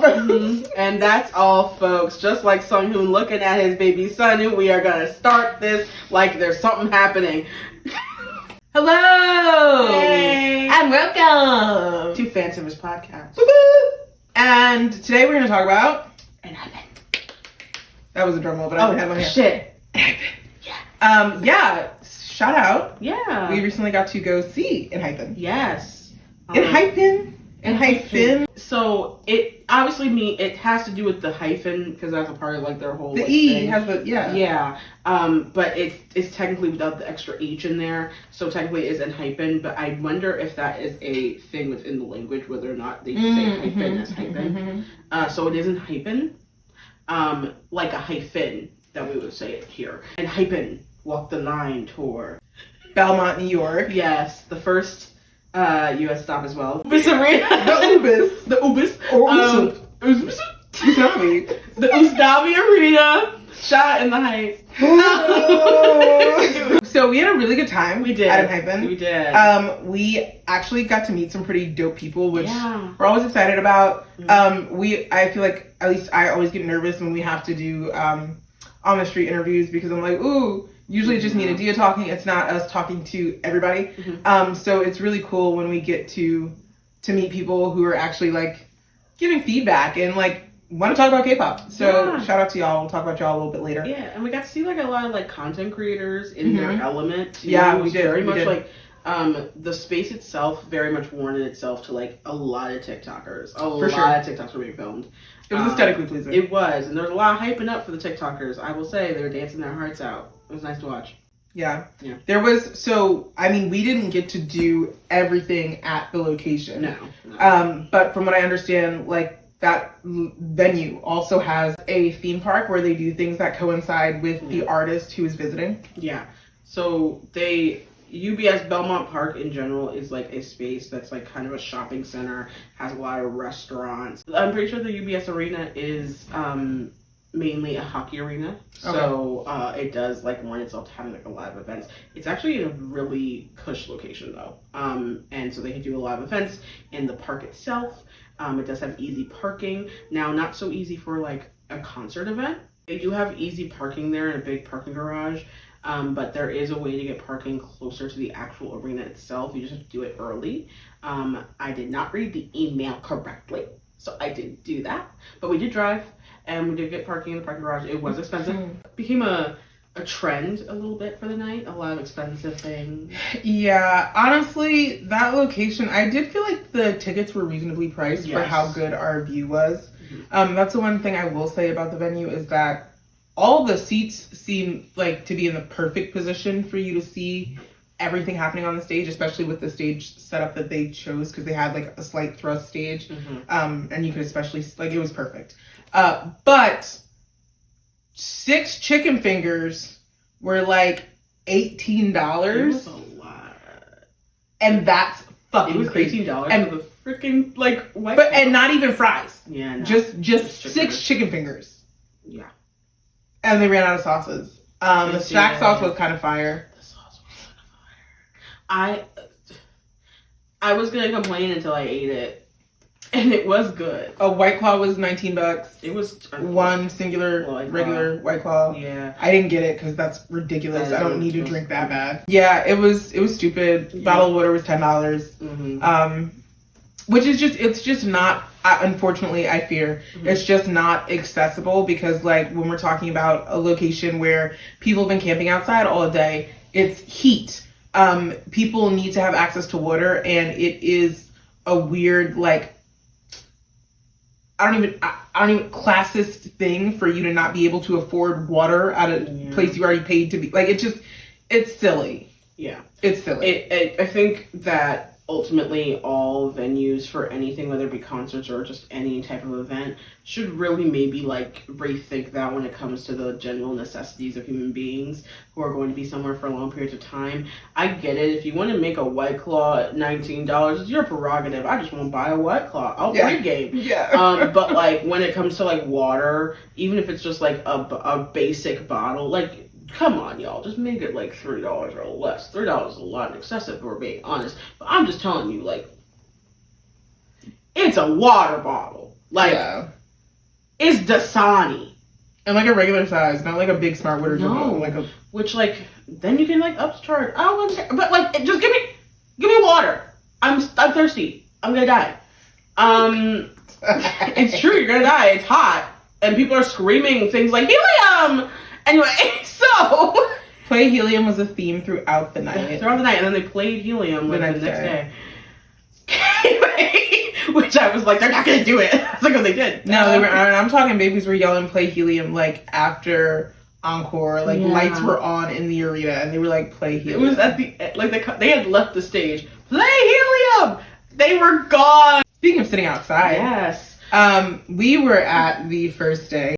And that's all, folks. Just like Sunghoon looking at his baby son, we are gonna start this like there's something happening. Hello! Hey! And welcome to fanSERVice podcast. And today we're gonna talk about ENHYPEN. That was a drum roll, but I didn't have my hand. Shit. Yeah. Shout out. Yeah. We recently got to go see ENHYPEN. Yes. ENHYPEN. So it obviously it has to do with the hyphen because that's a part of like their whole The like, E thing. has the Yeah. But it's technically without the extra H in there, so technically it is ENHYPEN. But I wonder if that is a thing within the language, whether or not they say hyphen as hyphen. So it is ENHYPEN, like a hyphen that we would say it here. ENHYPEN Walk the Line tour, Belmont, New York. Yes, the first U.S. stop as well. Ubis Arena. The Ubis. Or Usnavi. The Usnavi Arena. Shot in the Heights. So we had a really good time. We did. At ENHYPEN. We did. We actually got to meet some pretty dope people, which Yeah. we're always excited about. I feel like, at least I always get nervous when we have to do on the street interviews because I'm like, ooh, usually it's just me and Adia talking. It's not us talking to everybody. So it's really cool when we get to meet people who are actually like giving feedback and like want to talk about K-pop. So shout out to y'all. We'll talk about y'all a little bit later. Yeah, and we got to see like a lot of like content creators in their element too. Yeah, it was we did. very much like the space itself very much warranted itself to like a lot of TikTokers. A lot of TikToks were being filmed. It was aesthetically pleasing. It was, and there was a lot of hyping up for the TikTokers. I will say they were dancing their hearts out. It was nice to watch. Yeah. There was, so, I mean, we didn't get to do everything at the location. No. But from what I understand, like, that venue also has a theme park where they do things that coincide with the artist who is visiting. Yeah. So UBS Belmont Park in general is like a space that's like kind of a shopping center, has a lot of restaurants. I'm pretty sure the UBS Arena is mainly a hockey arena. So it does like lend itself to having like a lot of events. It's actually in a really cush location though. And so they can do a lot of events in the park itself. It does have easy parking. Now, not so easy for like a concert event. They do have easy parking there in a big parking garage. But there is a way to get parking closer to the actual arena itself. You just have to do it early. I did not read the email correctly, so I didn't do that. But we did drive, and we did get parking in the parking garage. It was expensive. Became a trend a little bit for the night. A lot of expensive things. Yeah, honestly, that location, I did feel like the tickets were reasonably priced for how good our view was. That's the one thing I will say about the venue is that all the seats seem like to be in the perfect position for you to see everything happening on the stage, especially with the stage setup that they chose because they had like a slight thrust stage. And you could especially, like, it was perfect. But 6 chicken fingers were like $18. It was a lot. And that's fucking It was crazy. $18 and for the freaking like white. And not even fries. Yeah, no. Just 6 chicken fingers. Yeah. And they ran out of sauces. The shack sauce was kind of fire. The sauce was kind of fire. I was gonna complain until I ate it, and it was good. A White Claw was $19. It was one singular regular White Claw. Yeah, I didn't get it because that's ridiculous. I don't need to drink that bad. Yeah, it was stupid. Yeah. Bottle of water was $10. Which is it's just not. Unfortunately, I fear it's just not accessible because, like, when we're talking about a location where people have been camping outside all day, it's heat. People need to have access to water, and it is a weird, like, I don't even classist thing for you to not be able to afford water at a place you already paid to be. Like, it's silly. Yeah, it's silly. I think that ultimately all venues for anything, whether it be concerts or just any type of event, should really maybe like rethink that when it comes to the general necessities of human beings who are going to be somewhere for long periods of time. I get it. If you want to make a White Claw at $19, it's your prerogative. I just won't buy a White Claw. I'll pre-game. Yeah. But like when it comes to like water, even if it's just like a basic bottle, like, come on, y'all. Just make it like $3 or less. $3 is a lot excessive, if we're being honest. But I'm just telling you, like, it's a water bottle. Like, is Dasani. And like a regular size, not like a big smart water. No. Like a... Which, like, then you can, like, upcharge. Oh, but, like, just give me water. I'm thirsty. I'm gonna die. It's true, you're gonna die. It's hot. And people are screaming things like, helium! Anyway, so... Play Helium was a theme throughout the night. Throughout the night, and then they played Helium the next day. Anyway, which I was like, they're not gonna do it. I was like, oh, they did. No, they were. I'm talking babies were yelling "Play Helium" like after encore, like lights were on in the arena, and they were like, "Play Helium." It was at the like they had left the stage. Play Helium. They were gone. Speaking of sitting outside, yes. We were at the first day.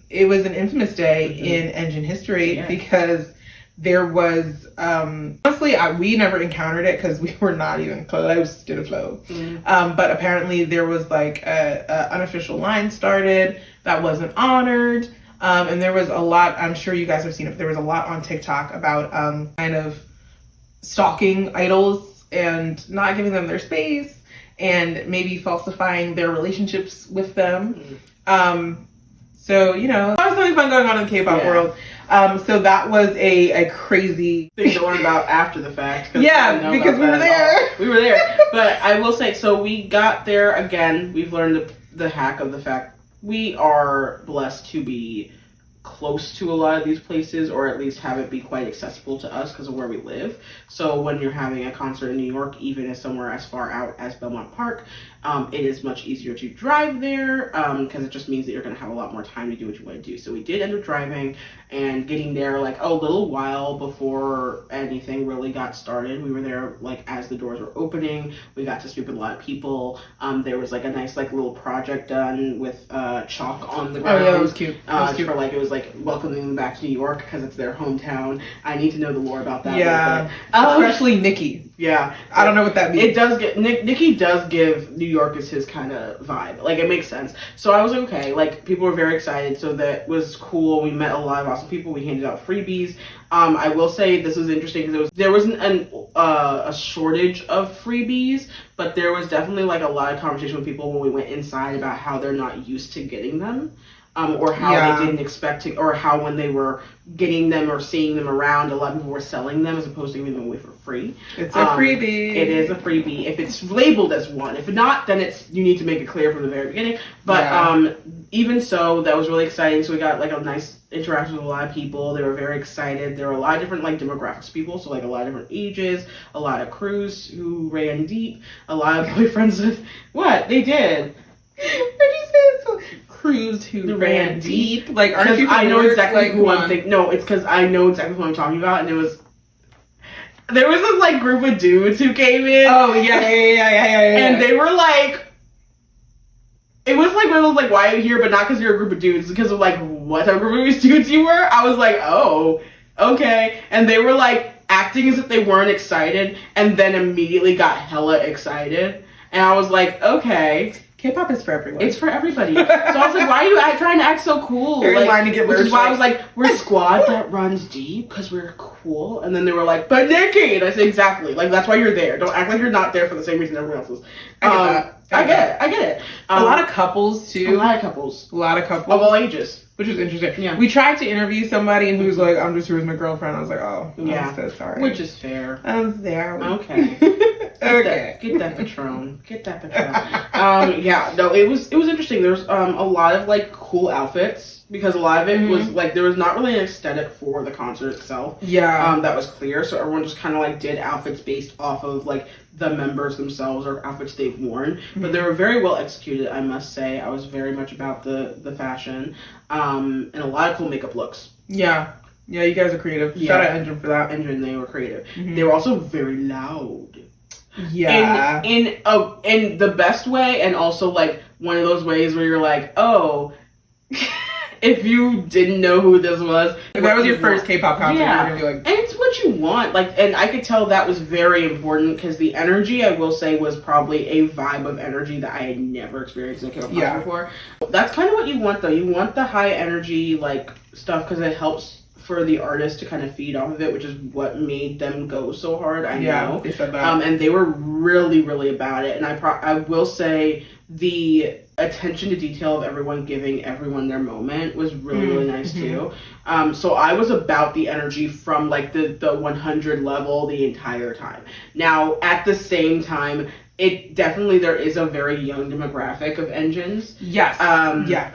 It was an infamous day in engine history because there was, honestly, we never encountered it because we were not even close to the flow. But apparently there was like a unofficial line started that wasn't honored. And there was a lot, I'm sure you guys have seen it, but there was a lot on TikTok about kind of stalking idols and not giving them their space and maybe falsifying their relationships with them. So, you know, there's something fun going on in the K-pop world. So that was a crazy thing to learn about after the fact. Yeah, because we were there. We were there. But I will say, so we got there again. We've learned the hack of the fact we are blessed to be close to a lot of these places, or at least have it be quite accessible to us because of where we live. So when you're having a concert in New York, even if somewhere as far out as Belmont Park, it is much easier to drive there because it just means that you're going to have a lot more time to do what you want to do. So we did end up driving and getting there like a little while before anything really got started. We were there like as the doors were opening. We got to speak with a lot of people. There was like a nice like little project done with chalk on the ground. Oh yeah, that was cute. For like it was like welcoming them back to New York because it's their hometown. I need to know the lore about that. Yeah, especially Nikki. Yeah, I don't know what that means. It does get Nikki does give New York is his kind of vibe. Like it makes sense. So I was like, okay. Like people were very excited. So that was cool. We met a lot of awesome people. We handed out freebies. I will say this was interesting because there wasn't a shortage of freebies, but there was definitely like a lot of conversation with people when we went inside about how they're not used to getting them. Or how they didn't expect to, or how when they were getting them or seeing them around, a lot of people were selling them as opposed to giving them away for free. It's a freebie. It is a freebie if it's labeled as one. If not, then you need to make it clear from the very beginning. But even so, that was really exciting. So we got like a nice interaction with a lot of people. They were very excited. There were a lot of different like demographics of people, so like a lot of different ages, a lot of crews who ran deep, a lot of boyfriends with what they did. What did you say? So crews who ran deep. Like, aren't you? I know exactly who I'm thinking. No, it's because I know exactly who I'm talking about, and there was this like group of dudes who came in. Oh yeah. And they were like, it was like one of those like, why are you here? But not because you're a group of dudes, because of like what type of group of dudes you were. I was like, oh, okay. And they were like acting as if they weren't excited, and then immediately got hella excited, and I was like, okay. K-pop is for everyone. It's for everybody. So I was like, why are you trying to act so cool? You're in line to get which is why I was like, we're a squad that runs deep because we're cool. And then they were like, but Nikki! And I said, exactly. Like, that's why you're there. Don't act like you're not there for the same reason everyone else is. I get it. A lot of couples, too. A lot of couples. Of all ages. Which was interesting. Yeah. We tried to interview somebody and who was like, I'm just here with my girlfriend. I was like, oh, I'm so sorry. Which is fair. I'm there. Okay. Okay. Get that Patron. Yeah, no, it was interesting. There was a lot of like cool outfits because a lot of it was like there was not really an aesthetic for the concert itself. Yeah. That was clear. So everyone just kind of like did outfits based off of like the members themselves or outfits they've worn. But they were very well executed, I must say. I was very much about the fashion. And a lot of cool makeup looks. Yeah. Yeah, you guys are creative. Yeah. Shout out Engine for that. Engine, they were creative. They were also very loud. Yeah. In the best way, and also like one of those ways where you're like, oh, if you didn't know who this was, if that was your first K-pop concert, you're gonna be like, and it's what you want. Like, and I could tell that was very important because the energy, I will say, was probably a vibe of energy that I had never experienced in a K-pop concert before. That's kind of what you want, though. You want the high energy like stuff because it helps for the artist to kind of feed off of it, which is what made them go so hard. I know. They said that. And they were really, really about it. And I will say the attention to detail of everyone giving everyone their moment was really nice too. So I was about the energy from like the 100 level the entire time. Now at the same time, there is a very young demographic of engines. Yes.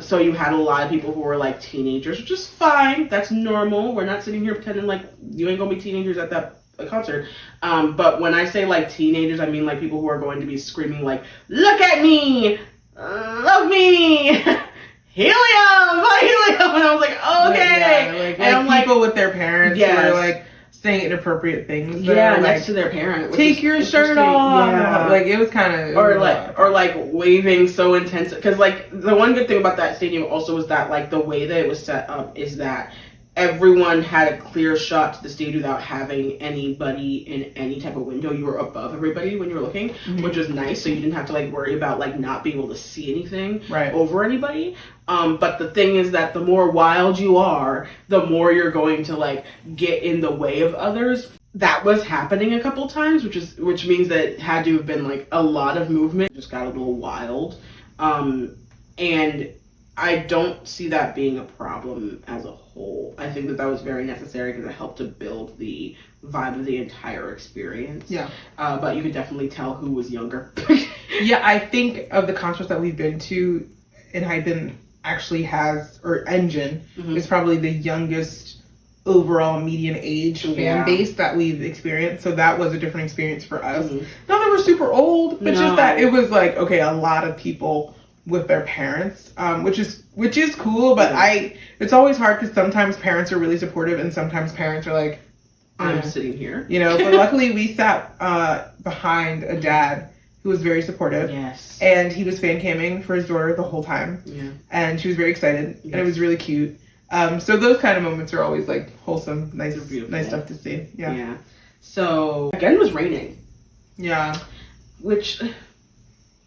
So you had a lot of people who were like teenagers, which is fine. That's normal. We're not sitting here pretending like you ain't gonna be teenagers at that concert. But when I say like teenagers, I mean like people who are going to be screaming like, "Look at me! Love me! Helium! Helium!" And I was like, okay. And I'm people with their parents who are like saying inappropriate things. Next to their parent. Take your shirt off. Yeah. Like it was kind of or like waving so intense. Because like the one good thing about that stadium also was that like the way that it was set up is that everyone had a clear shot to the stage without having anybody in any type of window. You were above everybody when you were looking, which was nice. So you didn't have to like worry about like not being able to see anything over anybody. But the thing is that the more wild you are, the more you're going to like get in the way of others. That was happening a couple times, which means that it had to have been like a lot of movement. It just got a little wild. And I don't see that being a problem as a whole. I think that was very necessary because it helped to build the vibe of the entire experience. Yeah. But you could definitely tell who was younger. Yeah, I think of the concerts that we've been to, ENHYPEN actually has, or Engine is probably the youngest overall median age fan base that we've experienced. So that was a different experience for us. Not that we're super old, but just that it was like, okay, a lot of people with their parents, which is cool, but it's always hard because sometimes parents are really supportive and sometimes parents are like, I'm sitting here, but luckily we sat behind a dad who was very supportive. Yes. And he was fan camming for his daughter the whole time. Yeah. And she was very excited. Yes. And it was really cute. So those kind of moments are always like wholesome, nice stuff to see. Yeah. Yeah. So again, it was raining. Yeah. Which,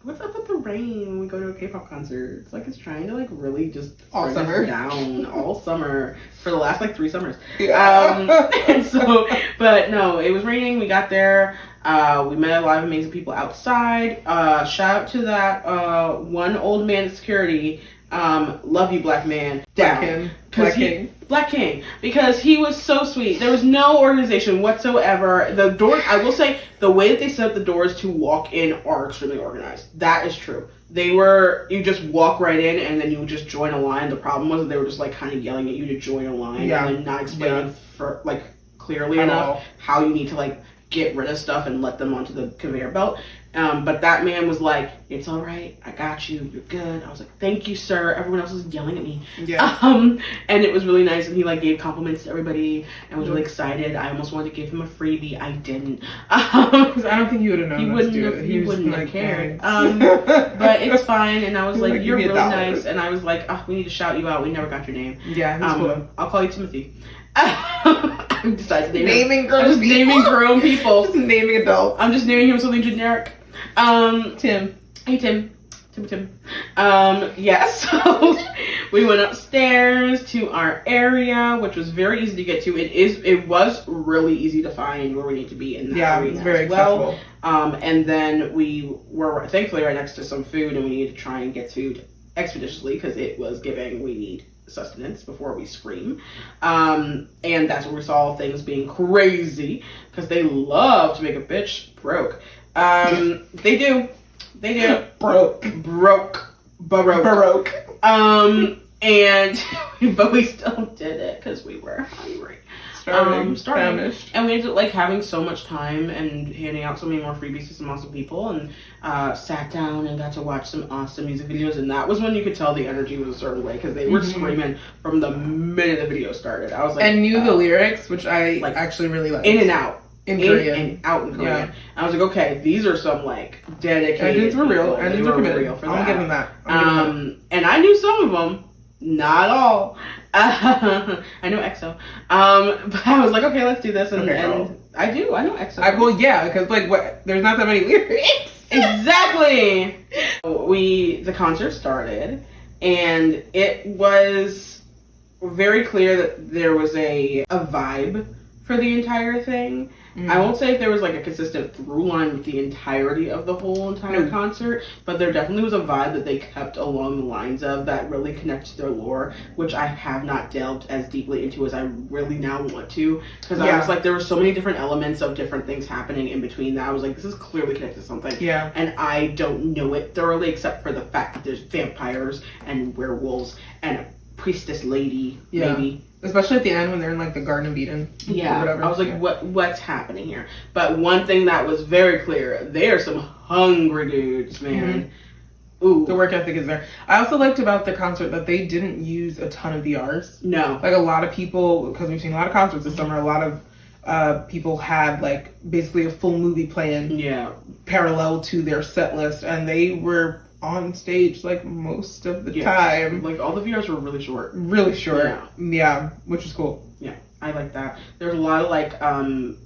what's up with the rain when we go to a K-pop concert? It's like it's trying to like really just all summer down all summer for the last like 3 summers. Yeah. And so, but no, it was raining. We got there. We met a lot of amazing people outside. Shout out to that one old man at security. Love you, black man. Black King. Because he was so sweet. There was no organization whatsoever. The door, I will say, the way that they set up the doors to walk in are extremely organized. That is true. You just walk right in and then you would just join a line. The problem was that they were just like kind of yelling at you to join a line and then not explaining for like clearly enough how you need to like get rid of stuff and let them onto the conveyor belt. But that man was like, "It's all right. I got you. You're good." I was like, "Thank you, sir." Everyone else was yelling at me. Yeah. And it was really nice. And he like gave compliments to everybody and was really excited. I almost wanted to give him a freebie. I didn't. Because I don't think he would have known. He wouldn't have cared. But it's fine. And I was like, "You're really nice." And I was like, "Oh, we need to shout you out. We never got your name." Yeah, he's cool. I'll call you Timothy. I decided to naming grown people. Just naming adults. I'm just naming him something generic. Tim. Hey, Tim. Yeah, so we went upstairs to our area, which was very easy to get to. It was really easy to find where we need to be in that arena. It was very accessible. And then we were thankfully right next to some food, and we needed to try and get food expeditiously because it was giving we need sustenance before we scream. And that's where we saw things being crazy because they love to make a bitch broke. They do. Baroque. And but we still did it because we were hungry. Starving. And we ended up like having so much time and handing out so many more freebies to some awesome people, and sat down and got to watch some awesome music videos. And that was when you could tell the energy was a certain way because they were screaming from the minute the video started. I was like, and knew the lyrics, which I like actually really liked. In and out. In Korean. And out in Korean. Yeah. And I was like, okay, these are some like dedicated. Engines were real. Engines were committed. Real for that. I'm gonna give them that. And I knew some of them, not all. I know EXO. But I was like, okay, let's do this. And I know EXO. Because like what? There's not that many lyrics. Exactly. The concert started, and it was very clear that there was a vibe for the entire thing. I won't say if there was like a consistent through line with the entirety of the whole entire concert, but there definitely was a vibe that they kept along the lines of that really connects to their lore, which I have not delved as deeply into as I really now want to, because I was like, there were so many different elements of different things happening in between that I was like, this is clearly connected to something. Yeah. And I don't know it thoroughly except for the fact that there's vampires and werewolves and a priestess lady, maybe. Especially at the end when they're in like the Garden of Eden. Yeah, or whatever. I was like, what's happening here? But one thing that was very clear, they are some hungry dudes, man. Ooh. The work ethic is there. I also liked about the concert that they didn't use a ton of VRs. No. Like a lot of people, because we've seen a lot of concerts this summer, a lot of people had like basically a full movie plan parallel to their set list, and they were on stage like most of the time. Like all the VRs were really short. Really short. Yeah, which was cool. Yeah, I like that. There's a lot of like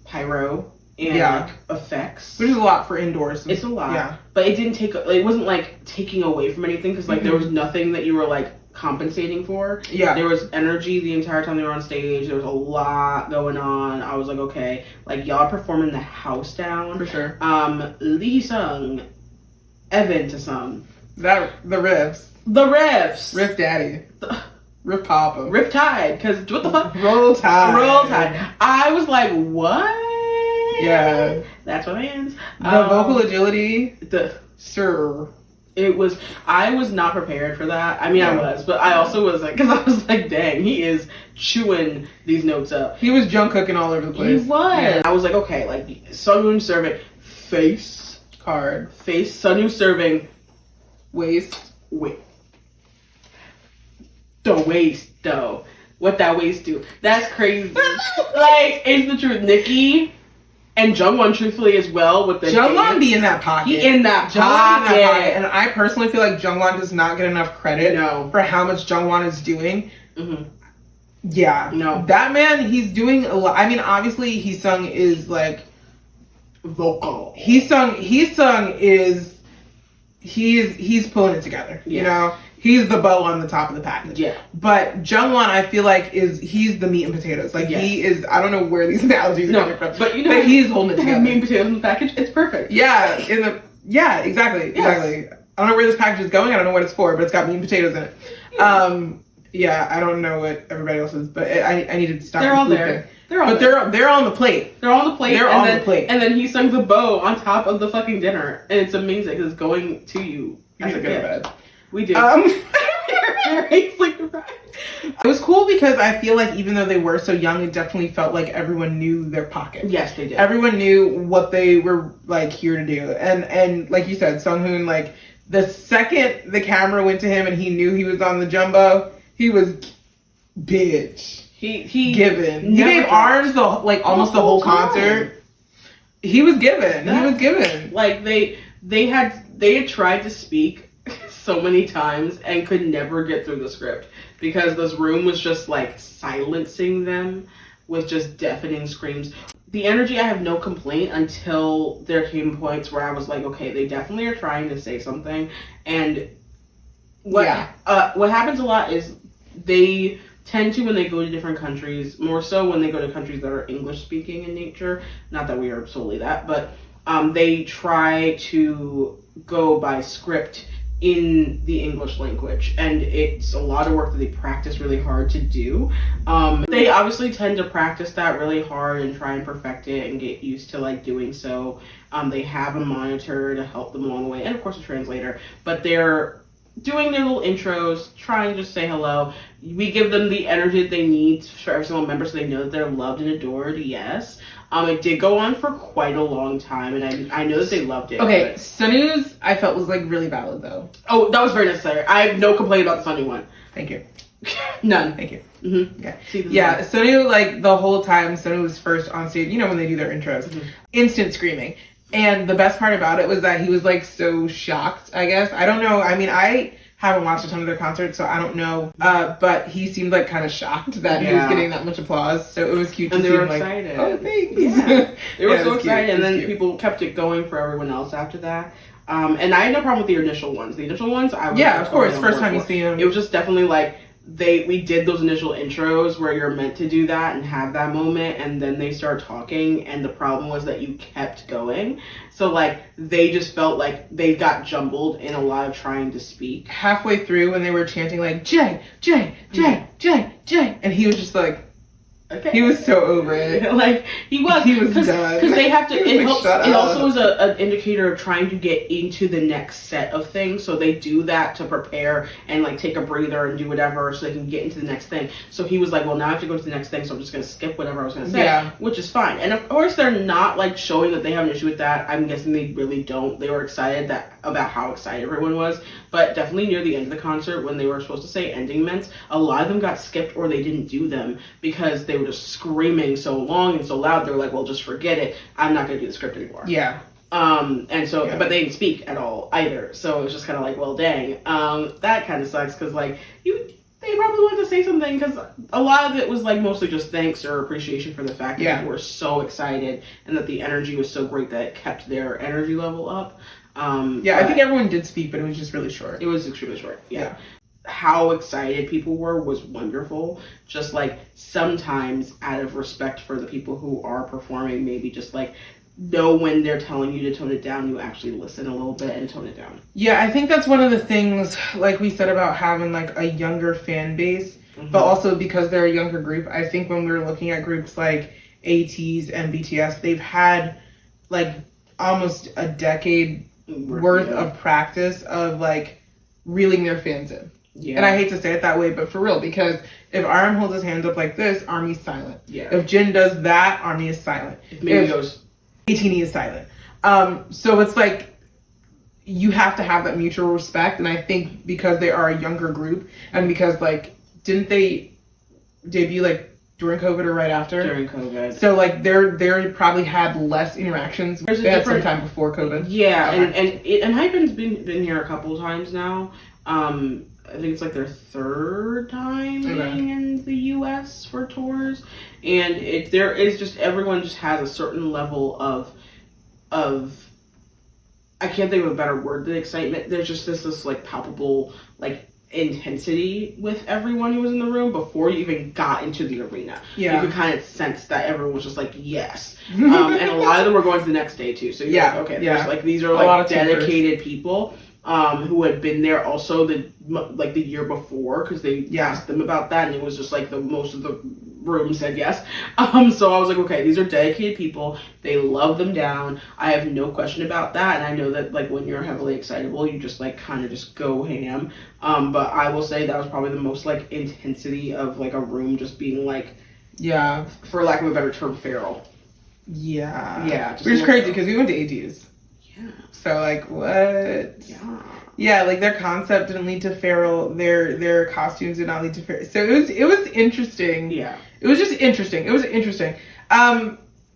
pyro and like effects, which is a lot for indoors. It's a lot. Yeah, but it didn't take. It wasn't like taking away from anything because like there was nothing that you were like compensating for. Yeah, there was energy the entire time they were on stage. There was a lot going on. I was like, okay, like y'all are performing the house down for sure. Lee Sung, Evan to some. The riffs. Riff Daddy. Riff Papa. Riff Tide. Because what the fuck? Roll Tide. I was like, what? Yeah. That's what means. The vocal agility. Sure. I was not prepared for that. I mean, I was, but I also was like, because I was like, dang, he is chewing these notes up. He was junk cooking all over the place. He was. Yeah. I was like, okay, like, Sunwoon serving face card. Face, Sunwoon serving waist. The waist, though. What that waist do? That's crazy. Like, it's the truth. Nikki and Jungwon, truthfully, as well, with the Jungwon be in that pocket. He in that pocket. And I personally feel like Jungwon does not get enough credit for how much Jungwon is doing. Yeah. No. That man, he's doing a lot. I mean, obviously, he's pulling it together, you know? He's the bow on the top of the package. Yeah. But Jungwon, I feel like, he's the meat and potatoes. Like, he is, I don't know where these analogies are coming from. But, you know, he's holding it together. Meat and potatoes in the package, it's perfect. Yeah. Exactly. I don't know where this package is going. I don't know what it's for, but it's got meat and potatoes in it. Yeah, I don't know what everybody else is, but I need to stop. They're all there. They're on the plate. They're on the plate. And then he sung the bow on top of the fucking dinner. And it's amazing because it's going to you. You need to go to bed. We do. It was cool because I feel like even though they were so young, it definitely felt like everyone knew their pocket. Yes, they did. Everyone knew what they were like here to do. And like you said, Sunghoon, like the second the camera went to him and he knew he was on the jumbo, he was bitch. He given. He gave arms almost the whole concert. He was given. Like they had tried to speak so many times and could never get through the script because this room was just like silencing them with just deafening screams. The energy, I have no complaint until there came points where I was like, okay, they definitely are trying to say something. And what happens a lot is they tend to, when they go to different countries, more so when they go to countries that are English speaking in nature, not that we are solely that, but they try to go by script in the English language, and it's a lot of work that they practice really hard to do. They obviously tend to practice that really hard and try and perfect it and get used to like doing so. They have a monitor to help them along the way, and of course a translator, but they're doing their little intros, trying to just say hello. We give them the energy that they need for every single member so they know that they're loved and adored, yes. It did go on for quite a long time, and I know that they loved it. Okay, Sunwoo's I felt was like really valid though. Oh, that was very necessary. I have no complaint about the Sunwoo one. Thank you. None. Thank you. Mm-hmm. Okay. Yeah, Sunwoo, like the whole time Sunwoo was first on stage, you know when they do their intros, instant screaming. And the best part about it was that he was like so shocked, I guess. I don't know. I mean, I haven't watched a ton of their concerts, so I don't know. But he seemed like kind of shocked that he was getting that much applause. So it was cute to see him like, excited. Oh, thanks. Yeah. They were so excited. And then people kept it going for everyone else after that. And I had no problem with the initial ones. The initial ones, I was of course. First time you see them. It was just definitely like, we did those initial intros where you're meant to do that and have that moment, and then they start talking, and the problem was that you kept going. So like they just felt like they got jumbled in a lot of trying to speak. Halfway through when they were chanting like Jay, Jay, Jay, Jay, Jay, and he was just like, okay. He was so over it. Like he was done. Because they have to. It like, helps. It also is an indicator of trying to get into the next set of things. So they do that to prepare and like take a breather and do whatever, so they can get into the next thing. So he was like, well, now I have to go to the next thing, so I'm just gonna skip whatever I was gonna say, which is fine. And of course, they're not like showing that they have an issue with that. I'm guessing they really don't. They were excited about how excited everyone was, but definitely near the end of the concert when they were supposed to say ending mints, a lot of them got skipped or they didn't do them because they were just screaming so long and so loud. They were like, well, just forget it. I'm not going to do the script anymore. Yeah. And so, but they didn't speak at all either. So it was just kind of like, well, dang. That kind of sucks because like they probably wanted to say something because a lot of it was like mostly just thanks or appreciation for the fact that they were so excited and that the energy was so great that it kept their energy level up. I think everyone did speak, but it was just really short. It was extremely short. Yeah. How excited people were was wonderful. Just like sometimes out of respect for the people who are performing, maybe just like know when they're telling you to tone it down, you actually listen a little bit and tone it down. Yeah, I think that's one of the things, like we said, about having like a younger fan base, but also because they're a younger group. I think when we were looking at groups like ATEEZ and BTS, they've had like almost a decade worth of practice of like reeling their fans in. Yeah. And I hate to say it that way, but for real, because if RM holds his hand up like this, ARMY's silent. Yeah. If Jin does that, ARMY is silent. If Minnie goes, ATEEZ is silent. So it's like you have to have that mutual respect, and I think because they are a younger group, and because like didn't they debut like during COVID or right after? During COVID. So like they probably had less interactions. They had some time before COVID. Yeah, okay. and ENHYPEN's been here a couple times now. I think it's like their third time being in the US for tours, and there is just everyone just has a certain level of I can't think of a better word than excitement. There's just this like palpable like intensity with everyone who was in the room before you even got into the arena. Yeah, you could kind of sense that everyone was just like yes, and a lot of them were going to the next day too. So you're like, okay, there's like these are like dedicated people who had been there also the year before because they asked them about that, and it was just like most of the room said yes. So I was like, okay, these are dedicated people. They love them down. I have no question about that, and I know that like when you're heavily excitable, you just like kind of just go ham. But I will say that was probably the most like intensity of like a room just being like, for lack of a better term, feral. Yeah, which is crazy because we went to ATEEZ. Yeah. So like what? Yeah, like their concept didn't lead to feral. Their costumes did not lead to feral. So it was interesting. Yeah. It was just interesting. It was interesting.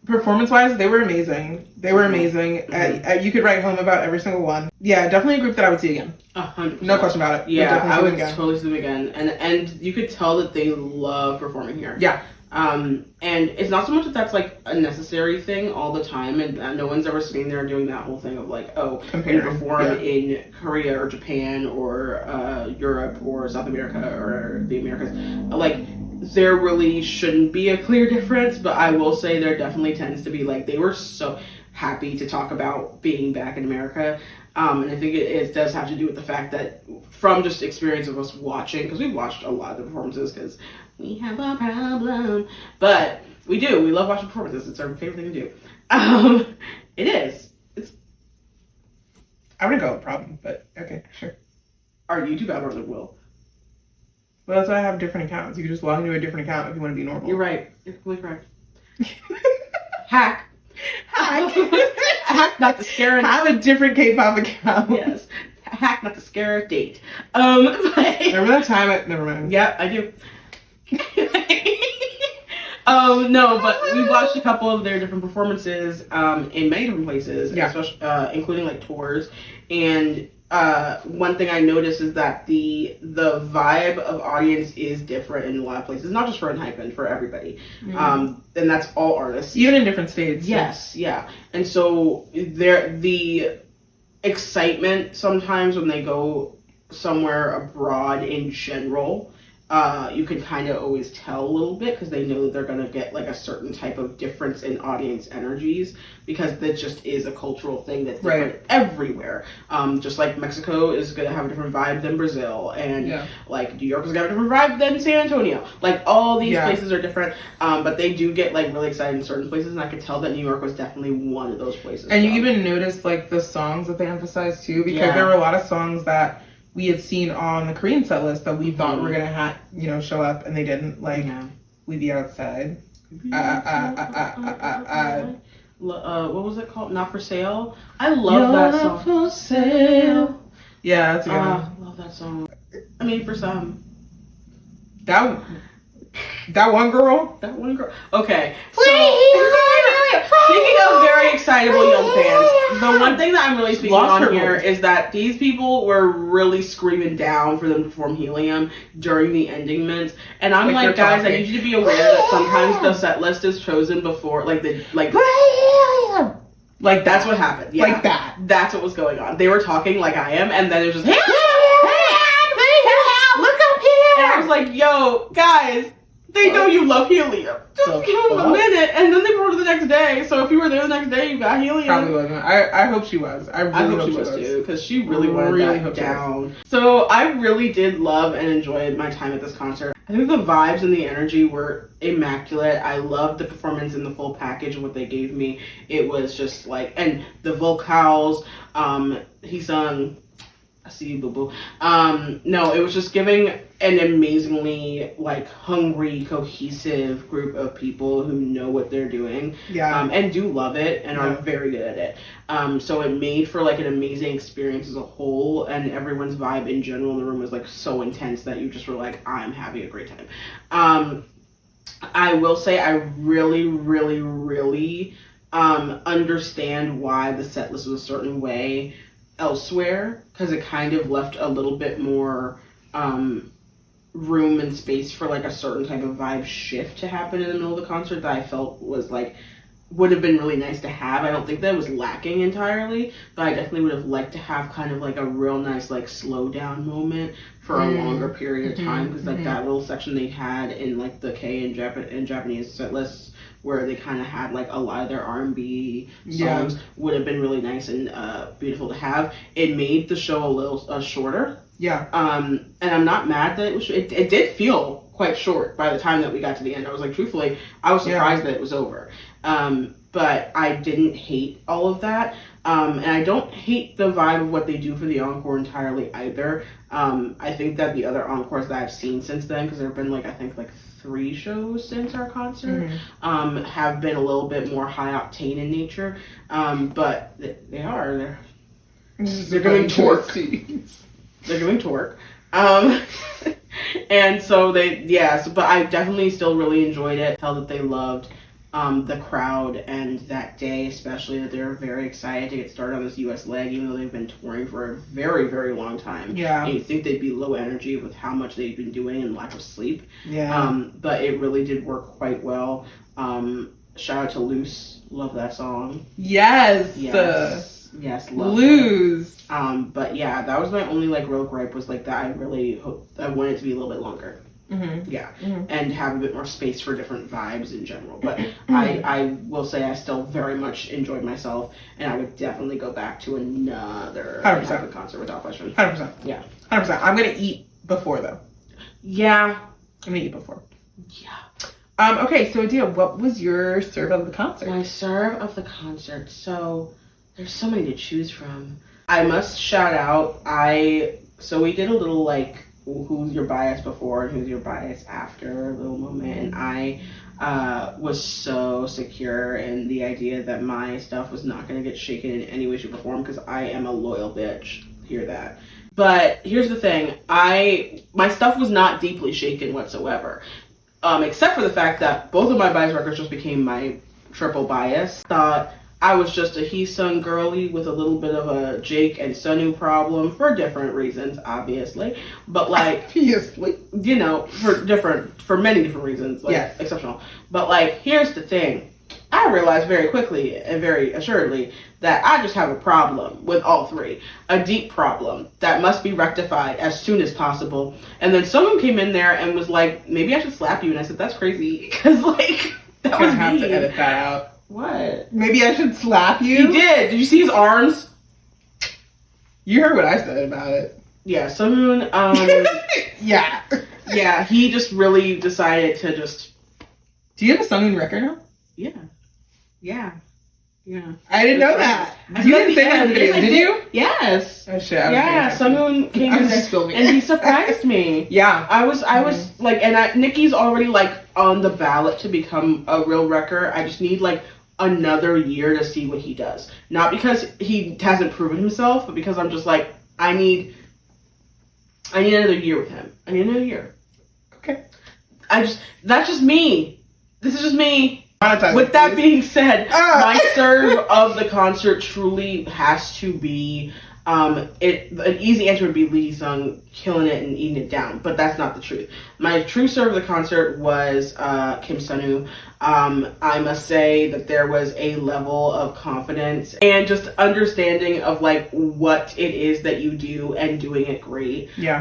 Performance wise, they were amazing. You could write home about every single one. Yeah, definitely a group that I would see again. 100%. No question about it. Yeah, I would totally see them again. And you could tell that they love performing here. Yeah. And it's not so much that that's like a necessary thing all the time, and no one's ever sitting there and doing that whole thing of like, oh, when you perform in Korea or Japan or Europe or South America or the Americas, like there really shouldn't be a clear difference, but I will say there definitely tends to be like they were so happy to talk about being back in America. And I think it does have to do with the fact that from just experience of us watching, because we've watched a lot of the performances because we have a problem, but we love watching performances. It's our favorite thing to do. It is. I wouldn't go with problem, but okay, sure. Our YouTube algorithm will. Well, that's why I have different accounts. You can just log into a different account if you want to be normal. You're right. You're completely correct. Hack, not to scare. Have a different K-pop account. Yes. Hack, not to scare a date. Remember that time? Never mind. Yeah, I do. No, but we watched a couple of their different performances in many different places, especially including like tours. And one thing I noticed is that the vibe of audience is different in a lot of places, not just for ENHYPEN, for everybody. And that's all artists, even in different states. Yes, yeah. And so the excitement sometimes when they go somewhere abroad in general you can kind of always tell a little bit because they know that they're going to get like a certain type of difference in audience energies, because that just is a cultural thing that's different everywhere. Just like Mexico is going to have a different vibe than Brazil, and like New York is going to have a different vibe than San Antonio. Like all these places are different, but they do get like really excited in certain places, and I could tell that New York was definitely one of those places. And you even noticed like the songs that they emphasized too, because there were a lot of songs that we had seen on the Korean set list that we thought were gonna show up, and they didn't. Like We Be Outside. What was it called? Not For Sale. I love that song. Not For Sale. Yeah, that's a good one. I love that song. I mean, for some. That one girl. Okay. So, speaking of very excitable young fans, the one thing that I'm really speaking on here is that these people were really screaming down for them to perform Helium during the ending minutes. And I'm like, guys, I need you to be aware that sometimes the set list is chosen before, like that's what happened. Yeah. Like that. That's what was going on. They were talking like I am, and then it was just, look up here. And I was like, yo, guys, they know you love Helium. Just give them a minute, and then they performed the next day. So if you were there the next day, you got Helium. Probably wasn't. I hope she was. I really hope she was too, because she really wanted that down. So I really did love and enjoy my time at this concert. I think the vibes and the energy were immaculate. I loved the performance and the full package of what they gave me. It was just like, and the vocals, he sung, I see you, boo boo. No, it was just giving an amazingly like hungry, cohesive group of people who know what they're doing, and do love it and are very good at it. So it made for like an amazing experience as a whole, and everyone's vibe in general in the room was like so intense that you just were like, I'm having a great time. I will say I really, really, really understand why the set list was a certain way elsewhere, because it kind of left a little bit more room and space for like a certain type of vibe shift to happen in the middle of the concert that I felt was like would have been really nice to have. I don't think that was lacking entirely, but I definitely would have liked to have kind of like a real nice like slow down moment for a longer period of time, because like that little section they had in like the K and Japanese set lists where they kind of had like a lot of their R&B songs would have been really nice and beautiful to have. It made the show a little shorter. And I'm not mad that it was. It did feel quite short by the time that we got to the end. I was like, truthfully, I was surprised that it was over. But I didn't hate all of that. And I don't hate the vibe of what they do for the encore entirely either. I think that the other encores that I've seen since then, because there have been like, I think like 3 shows since our concert, have been a little bit more high octane in nature. But they're giving torque. They're giving torque. And so but I definitely still really enjoyed it. Tell that they loved the crowd, and that day especially, that they were very excited to get started on this US leg, even though they've been touring for a very, very long time. And you'd think they'd be low energy with how much they've been doing and lack of sleep. But it really did work quite well. Shout out to Loose. Love that song. Yes, love Lose. But yeah, that was my only like real gripe, was like that I really hope I want it to be a little bit longer. And have a bit more space for different vibes in general. But I will say I still very much enjoyed myself, and I would definitely go back to another concert without question. 100%. Yeah. 100%. I'm gonna eat before though. I'm gonna eat before. Okay, so Adia, what was your serve of the concert? My serve of the concert. So there's so many to choose from. I must shout out, so we did a little like who's your bias before and who's your bias after little moment, and I was so secure in the idea that my stuff was not going to get shaken in any way, shape, or form, because I am a loyal bitch. Hear that. But here's the thing, my stuff was not deeply shaken whatsoever, except for the fact that both of my bias records just became my triple bias. Thought I was just a Heesung girly with a little bit of a Jake and Sunu problem for different reasons, obviously. But like, you know, for many different reasons, like exceptional. But like, here's the thing. I I realized very quickly and very assuredly that I just have a problem with all three. A deep problem that must be rectified as soon as possible. And then someone came in there and was like, maybe I should slap you. And I said, that's crazy. Because, like, that was have me. to edit that out. What? Maybe I should slap you? He did. Did you see his arms? You heard what I said about it. Yeah, Sunmoon, yeah. Yeah, he just really decided to just... Do you have a Sunmoon record now? Yeah. Yeah. Yeah. I didn't know that. I You didn't say that in the video, did you? Yes. Oh shit. Yeah, Sunmoon came in there and he surprised me. Yeah. I was like, and Nikki's already like on the ballot to become a real wrecker. I just need like another year to see what he does. Not because he hasn't proven himself, but because I'm just like, I need another year with him. I need another year. Okay. That's just me. This is just me. Monetize With it, that please. being said, my serve of the concert truly has to be an easy answer would be Lee Sung killing it and eating it down, but that's not the truth. My true serve of the concert was Kim Sunu. I must say that there was a level of confidence and just understanding of like what it is that you do and doing it great. Yeah.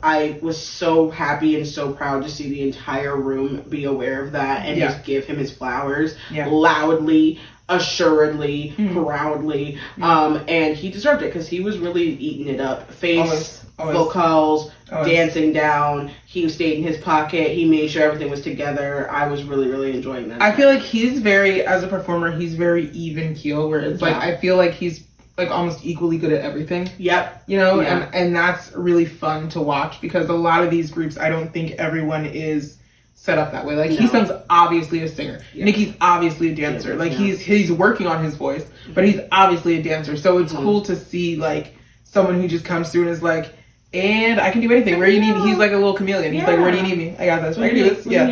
I was so happy and so proud to see the entire room be aware of that and just give him his flowers loudly, assuredly, proudly. And he deserved it because he was really eating it up. Face, vocals, dancing down. He stayed in his pocket. He made sure everything was together. I was really, really enjoying that. I feel like he's very, as a performer, he's very even keel, where it's like, I feel like he's like almost equally good at everything. Yep. You know, and that's really fun to watch because a lot of these groups, I don't think everyone is set up that way. Like Heesung's obviously a singer. Nikki's obviously a dancer. Like he's working on his voice, but he's obviously a dancer. So it's cool to see like someone who just comes through and is like, and I can do anything. Where you need me? He's like a little chameleon. He's like, where do you need me? I got this. I can do this. Yeah.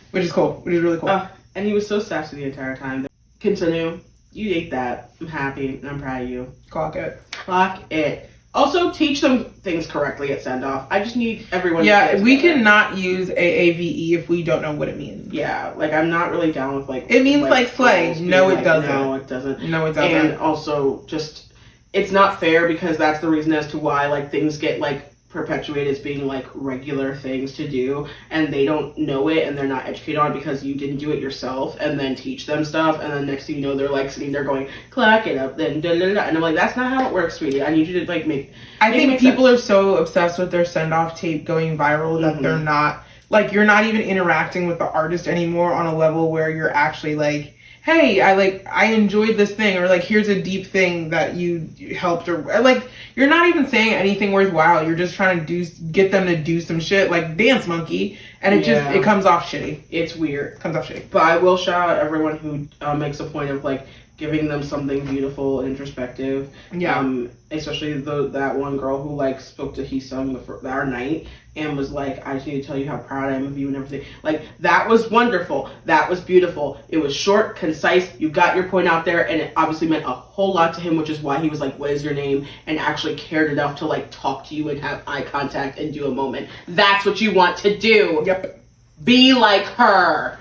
Which is cool. Which is really cool. And he was so sassy the entire time. Kim Sunu, you ate that. I'm happy and I'm proud of you. Clock it. Clock it. Also, teach them things correctly at send-off. I just need everyone to Yeah, we cannot use AAVE if we don't know what it means. Yeah, like, I'm not really down with, like... It means, like slang. No, it doesn't. No, it doesn't. No, it doesn't. And also, just... It's not fair because that's the reason as to why, like, things get, like, perpetuated as being, like, regular things to do, and they don't know it, and they're not educated on it because you didn't do it yourself, and then teach them stuff, and then next thing you know, they're, like, sitting there going, clock it up, then da-da-da, and I'm like, that's not how it works, sweetie. I need you to, like, make... I think people are so obsessed with their send-off tape going viral that they're not... Like, you're not even interacting with the artist anymore on a level where you're actually, like, hey, I enjoyed this thing, or like, here's a deep thing that you helped, or like, you're not even saying anything worthwhile. You're just trying to get them to do some shit, like Dance Monkey, and it comes off shitty. It's weird. It comes off shitty. But I will shout out everyone who makes a point of like giving them something beautiful and introspective. Yeah. Especially that one girl who like spoke to Heesung our night and was like, I just need to tell you how proud I am of you and everything. Like, that was wonderful. That was beautiful. It was short, concise. You got your point out there, and it obviously meant a whole lot to him, which is why he was like, what is your name? And actually cared enough to like talk to you and have eye contact and do a moment. That's what you want to do. Yep. Be like her.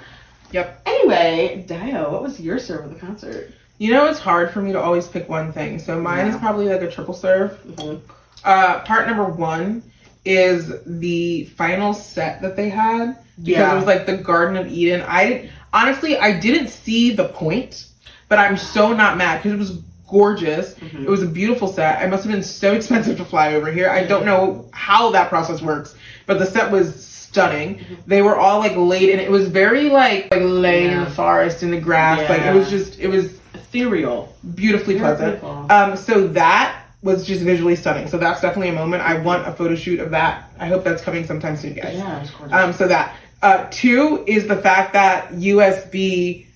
Yep. Anyway, Daio, what was your serve of the concert? You know, it's hard for me to always pick one thing. So mine is probably like a triple serve. Part number one is the final set that they had. Because it was like the Garden of Eden. I didn't see the point, but I'm so not mad because it was gorgeous. It was a beautiful set. It must have been so expensive to fly over here. I don't know how that process works, but the set was stunning. They were all like laid in. It was very like laying in the forest in the grass. Like it was ethereal, beautifully pleasant. So that was just visually stunning. So that's definitely a moment. I want a photo shoot of that. I hope that's coming sometime soon, guys. Yeah, of course. So that. Two is the fact that USB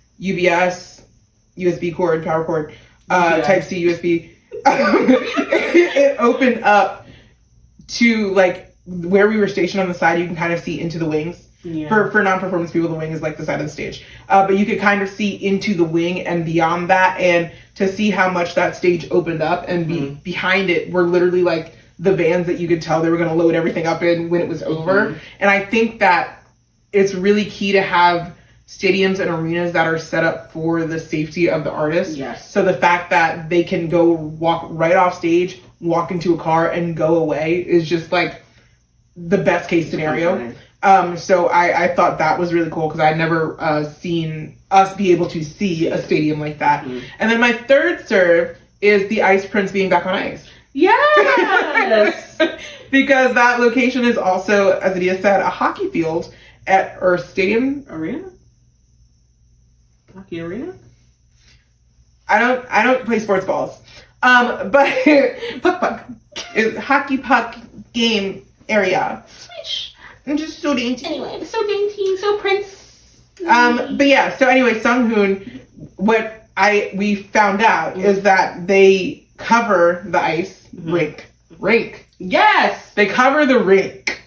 cord, power cord, Type C USB, it opened up to like where we were stationed on the side. You can kind of see into the wings. For non-performance people, the wing is like the side of the stage. But you could kind of see into the wing and beyond that, and to see how much that stage opened up, and behind it were literally like the vans that you could tell they were going to load everything up in when it was over. And I think that it's really key to have stadiums and arenas that are set up for the safety of the artist. Yes. So the fact that they can go walk right off stage, walk into a car, and go away is just like the best case scenario. So I thought that was really cool because I'd never seen us be able to see a stadium like that. Mm-hmm. And then my third serve is the Ice Prince being back on ice. Yes! Because that location is also, as Adia said, a hockey field or stadium. Arena? Hockey arena? I don't play sports balls. But puck is hockey puck game area. Swish. I'm just so dainty. Anyway, so dainty, so Prince. But yeah, so anyway, Sunghoon, what we found out is that they cover the ice rink. Yes! They cover the rink.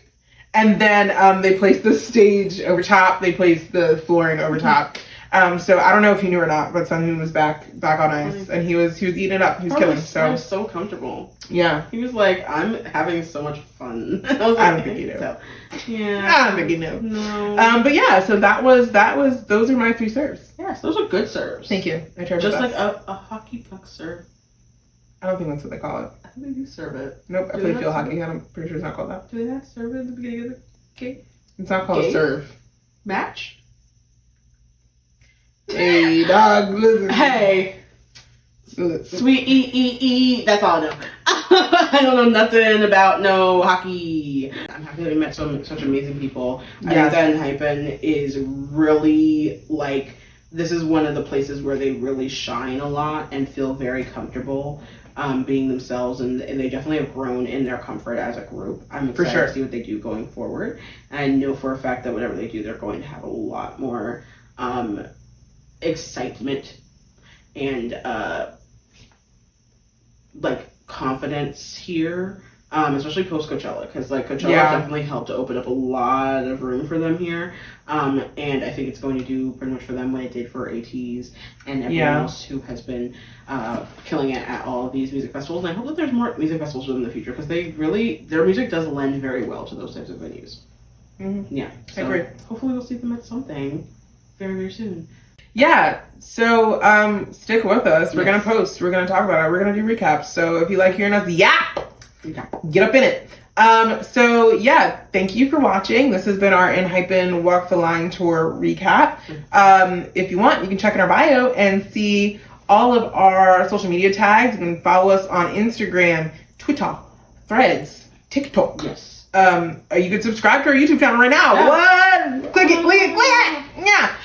And then they place the stage over top. They place the flooring over top. So I don't know if you knew or not, but Sunghoon was back on ice, and he was eating it up. He was killing. So I was so comfortable. Yeah, he was like, "I'm having so much fun." I was like, I don't think he knew. Yeah, I don't think he knew. No. But yeah, so that was. Those are my 3 serves. Yes, those are good serves. Thank you. I tried just like a hockey puck serve. I don't think that's what they call it. I think they do serve it. Nope, I play field hockey. I'm pretty sure it's not called that. Do they not serve it at the beginning of the game? It's not called a serve. Match? Hey, dog, listen. Hey. Sweet E. That's all I know. I don't know nothing about no hockey. I'm happy that we met such amazing people. I think that ENHYPEN is really like, this is one of the places where they really shine a lot and feel very comfortable being themselves, and they definitely have grown in their comfort as a group. I'm excited to see what they do going forward. And I know for a fact that whatever they do, they're going to have a lot more excitement and like confidence here, especially post Coachella, because like Coachella definitely helped to open up a lot of room for them here, and I think it's going to do pretty much for them what it did for ATs and everyone else who has been killing it at all of these music festivals. And I hope that there's more music festivals for them in the future, because their music does lend very well to those types of venues. Yeah, so I agree. Hopefully we'll see them at something very, very soon. Yeah, so stick with us. We're gonna post. We're gonna talk about it. We're gonna do recaps. So if you like hearing us yap, get up in it. So yeah, thank you for watching. This has been our ENHYPEN Walk the Line tour recap. If you want, you can check in our bio and see all of our social media tags. You can follow us on Instagram, Twitter, Threads, TikTok. Yes. You can subscribe to our YouTube channel right now. Yeah. What? Click it. Yeah.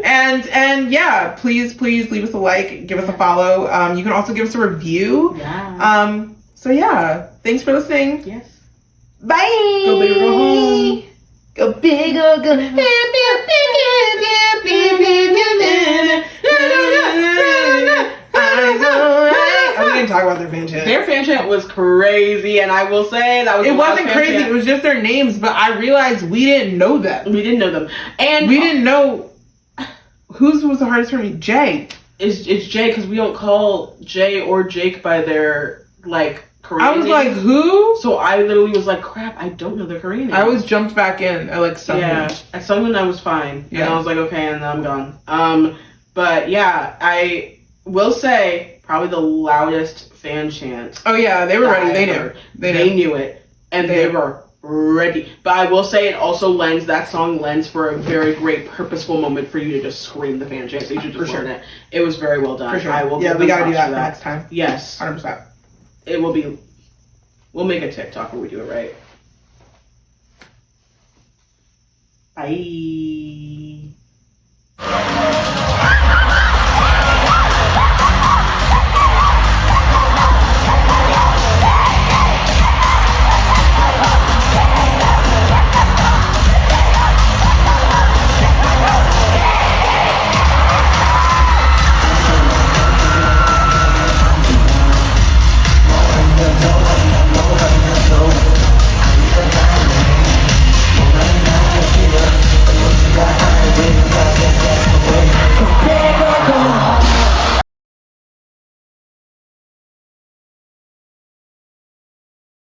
and yeah, please leave us a like, give us a follow. You can also give us a review. Yeah. So yeah, thanks for listening. Yes. Bye. Go big or go home. Go big or go home. We didn't talk about their fan chant. Their fan chant was crazy, and I will say that was. It wasn't crazy. It was just their names, but I realized we didn't know them. We didn't know them, and we didn't know whose was the hardest for me. Jay. It's Jay, because we don't call Jay or Jake by their like Korean I was names. like, who? So I literally was like, crap, I don't know their Korean names. I was jumped back in at like Sunghoon. Yeah, at Sunghoon I was fine. Yeah. And I was like, okay, and then I'm gone. But yeah, I will say probably the loudest fan chant. Oh yeah, they were ready. They knew. They knew it, and they were ready. But I will say it also that song lends for a very great purposeful moment for you to just scream the fan chant. So you should just learn it. It was very well done. For sure. I will. Yeah, we gotta do that for next time. Yes, 100%. It will be. We'll make a TikTok where we do it right. Bye.